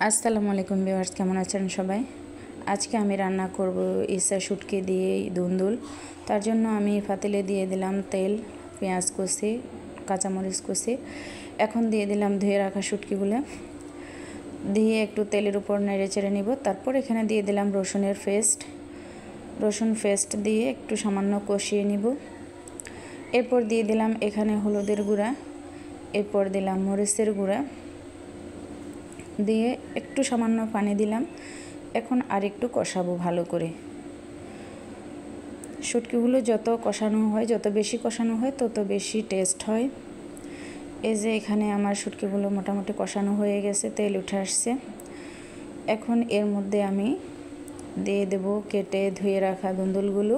আসসালামু আলাইকুম ভিউয়ার্স, কেমন আছেন সবাই? আজকে আমি রান্না করব ইসা শুটকি দিয়ে দুন্দুল। তার জন্য আমি পাতিলে দিয়ে দিলাম তেল, পেঁয়াজ কুচি, কাঁচামরিচ কুচি। এখন দিয়ে দিলাম ধুয়ে রাখা শুটকিগুলো, দিয়ে একটু তেলের উপর নেড়ে চেড়ে নিব। তারপর এখানে দিয়ে দিলাম রসুন পেস্ট দিয়ে একটু সামান্য কষিয়ে নিব। এরপর দিয়ে দিলাম এখানে হলুদের গুঁড়া, এরপর দিলাম মরিচের গুঁড়া, দিয়ে একটু সামান্য পানি দিলাম। এখন আর একটু কষাবো ভালো করে। শুটকিগুলো যত বেশি কষানো হয় তত বেশি টেস্ট হয়। এই যে এখানে আমার শুটকিগুলো মোটামুটি কষানো হয়ে গেছে, তেল উঠে আসছে। এখন এর মধ্যে আমি দিয়ে দেব কেটে ধুয়ে রাখা ধুন্দুলগুলো।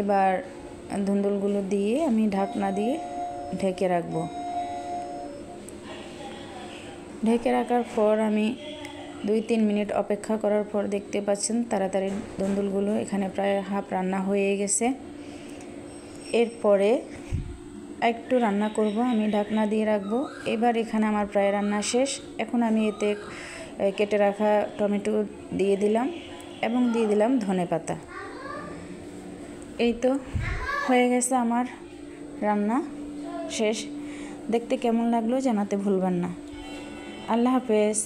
এবার ধুন্দুলগুলো দিয়ে আমি ঢাকনা দিয়ে ঢেকে রাখবো। ঢেকে রাখার পর আমি 2-3 মিনিট অপেক্ষা করার পর দেখতে পাচ্ছেন তাড়াতাড়ি ধুন্দুলগুলো এখানে প্রায় হাফ রান্না হয়ে গেছে। এরপরে একটু রান্না করব, আমি ঢাকনা দিয়ে রাখবো। এবার এখানে আমার প্রায় রান্না শেষ। এখন আমি এতে কেটে রাখা টমেটো দিয়ে দিলাম এবং দিয়ে দিলাম ধনেপাতা। এই তো হয়ে গেছে আমার রান্না শেষ। দেখতে কেমন লাগলো জানাতে ভুলবেন না। আল্লাহ হাফেজ।